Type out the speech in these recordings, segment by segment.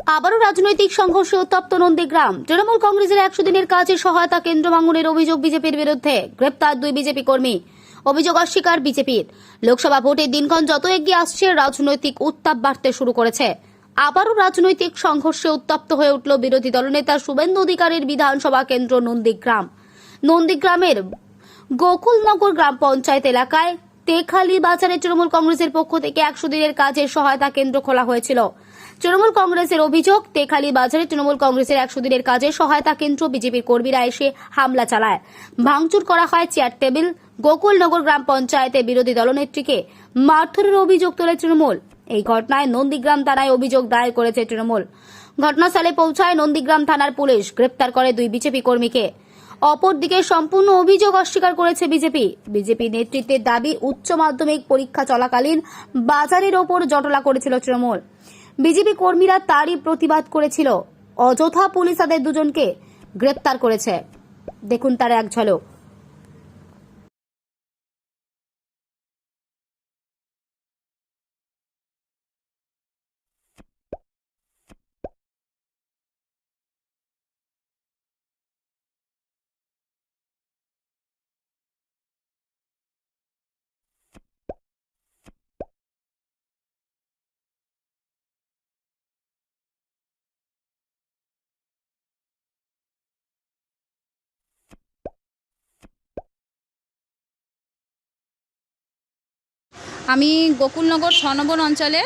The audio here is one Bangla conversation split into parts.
আবারও রাজনৈতিক সংঘর্ষে উত্তপ্ত নন্দীগ্রাম। তৃণমূল কংগ্রেসের 100 দিনের কাজে সহায়তা কেন্দ্র ভাঙনের অভিযোগ বিজেপির বিরুদ্ধে। গ্রেপ্তার 2 বিজেপি কর্মী। অভিযোগ অস্বীকার বিজেপির। লোকসভা ভোটের দিনক্ষণ যত এগিয়ে আসছে, রাজনৈতিক উত্তাপ বাড়তে শুরু করেছে। আবারও রাজনৈতিক সংঘর্ষে উত্তপ্ত হয়ে উঠল বিরোধী দলনেতা শুভেন্দু অধিকারীর বিধানসভা কেন্দ্র নন্দীগ্রাম। নন্দীগ্রামের গোকুলনগর গ্রাম পঞ্চায়েত এলাকায় তেখালি বাজারে তৃণমূল কংগ্রেসের পক্ষ থেকে 100 দিনের কাজের সহায়তা কেন্দ্র খোলা হয়েছিল। তৃণমূল কংগ্রেসের অভিযোগ, তেখালি বাজারে তৃণমূল কংগ্রেসের 100 দিনের কাজের সহায়তা কেন্দ্র বিজেপির কর্মীরা এসে হামলা চালায়, ভাঙচুর করা হয় চেয়ার টেবিল। গোকুলনগর গ্রাম পঞ্চায়েতে বিরোধী দলনেত্রীকে মারধরের অভিযোগ তোলে তৃণমূল। এই ঘটনায় নন্দীগ্রাম থানায় অভিযোগ দায়ের করেছে তৃণমূল। ঘটনাস্থলে পৌঁছায় নন্দীগ্রাম থানার পুলিশ, গ্রেপ্তার করে 2 বিজেপি কর্মীকে। অপরদিকে সম্পূর্ণ অভিযোগ অস্বীকার করেছে বিজেপি। বিজেপি নেতৃত্বের দাবি, উচ্চ মাধ্যমিক পরীক্ষা চলাকালীন বাজারের ওপর জটলা করেছিল তৃণমূল। বিজেপি কর্মীরা তারই প্রতিবাদ করেছিল। অযথা পুলিশ তাদের 2 জনকে গ্রেপ্তার করেছে। দেখুন তার এক ঝলক। আমি গোকুলনগর 6 নম্বর অঞ্চলে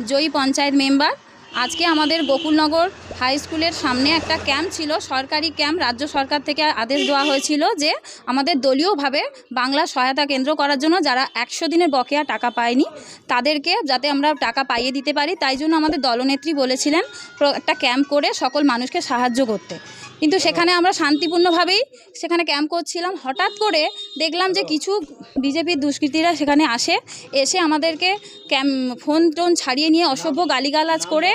জয়ী পঞ্চায়েত মেম্বার। আজকে আমাদের গোকুলনগর হাই স্কুলের সামনে একটা ক্যাম্প ছিল, সরকারি ক্যাম্প। রাজ্য সরকার থেকে আদেশ দেওয়া হয়েছিল যে আমাদের দলীয়ভাবে বাংলা সহায়তা কেন্দ্র করার জন্য যারা 100 দিনের বকেয়া টাকা পায়নি তাদেরকে যাতে আমরা টাকা পাইয়ে দিতে পারি, তাই জন্য আমাদের দলনেত্রী বলেছিলেন একটা ক্যাম্প করে সকল মানুষকে সাহায্য করতে। কিন্তু সেখানে আমরা শান্তিপূর্ণভাবেই সেখানে ক্যাম্প করছিলাম। হঠাৎ করে দেখলাম যে কিছু বিজেপির দুষ্কৃতীরা সেখানে এসে আমাদেরকে ফোন টোন ছাড়িয়ে নিয়ে অসভ্য গালিগালাজ করে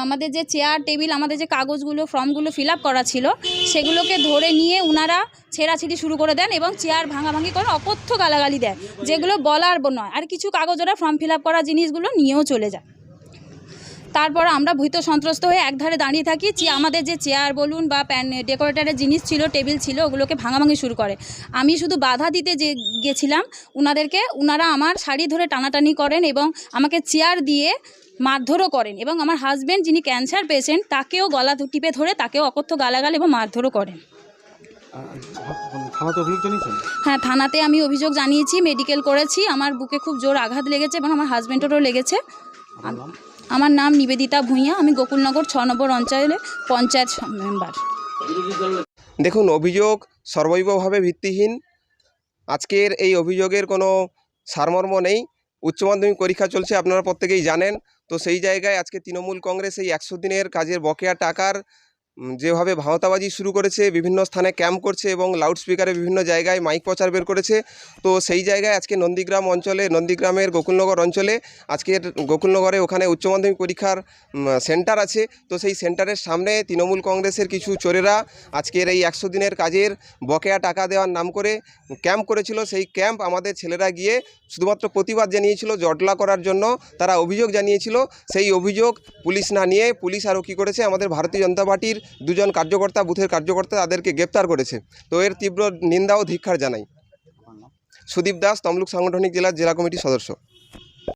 আমাদের যে চেয়ার টেবিল, আমাদের যে কাগজগুলো ফর্মগুলো ফিল আপ করা ছিল সেগুলোকে ধরে নিয়ে উনারা ছেঁড়াছিঁড়ি শুরু করে দেন এবং চেয়ার ভাঙাভাঙি করে অকথ্য গালাগালি দেয়, যেগুলো বলার নয়। আর কিছু কাগজ ওরা ফর্ম ফিল আপ করা জিনিসগুলো নিয়েও চলে যায়। তারপর আমরা ভীত সন্ত্রস্ত হয়ে একধারে দাঁড়িয়ে থাকি। আমাদের যে চেয়ার বলুন বা ডেকোরেটারের জিনিস ছিল, টেবিল ছিল, ওগুলোকে ভাঙাভাঙি শুরু করে। আমি শুধু বাধা দিতে গেছিলাম উনাদেরকে। উনারা আমার শাড়ি ধরে টানাটানি করেন এবং আমাকে চেয়ার দিয়ে মারধরও করেন এবং আমার হাজব্যান্ড যিনি ক্যান্সার পেশেন্ট তাকেও গলা টিপে ধরে তাকেও অকথ্য গালাগাল এবং মারধরও করেন। হ্যাঁ, থানাতে আমি অভিযোগ জানিয়েছি, মেডিকেল করেছি। আমার বুকে খুব জোর আঘাত লেগেছে এবং আমার হাজব্যান্ডেরও লেগেছে। আমার নাম নিবেদিতা ভূঁইয়া, আমি গোকুলনগর 6 নম্বর অঞ্চলে পঞ্চায়েত মেম্বার। দেখুন, অভিযোগ সর্বৈবভাবে ভিত্তিহীন। আজকের এই অভিযোগের কোনো সারমর্ম নেই। উচ্চ মাধ্যমিক পরীক্ষা চলছে, আপনারা প্রত্যেকেই জানেন। তো সেই জায়গায় আজকে তৃণমূল কংগ্রেস এই 100 দিনের কাজের বকেয়া টাকার যেভাবে ভাওতাবাজি শুরু করেছে, বিভিন্ন স্থানে ক্যাম্প করছে এবং লাউডস্পিকারে বিভিন্ন জায়গায় মাইক প্রচার বের করেছে। তো সেই জায়গায় আজকে নন্দীগ্রাম অঞ্চলে, নন্দীগ্রামের গোকুলনগর অঞ্চলে আজকের গোকুলনগরে ওখানে উচ্চ মাধ্যমিক পরীক্ষার সেন্টার আছে। তো সেই সেন্টারের সামনে তৃণমূল কংগ্রেসের কিছু চোরেরা আজকের এই 100 দিনের কাজের বকেয়া টাকা দেওয়ার নাম করে ক্যাম্প করেছিল। সেই ক্যাম্প আমাদের ছেলেরা গিয়ে শুধুমাত্র প্রতিবাদ জানিয়েছিল, জটলা করার জন্য তারা অভিযোগ জানিয়েছিল। সেই অভিযোগ পুলিশ না নিয়ে পুলিশ আরও কী করেছে, আমাদের ভারতীয় জনতা পার্টির 2 জন কার্যকর্তা, বুথের কার্যকর্তা, তাদেরকে গ্রেপ্তার করেছে। তো এর তীব্র নিন্দা ও ধিক্কার জানাই। সুদীপ দাস, তমলুক সাংগঠনিক জেলার জেলা কমিটির সদস্য।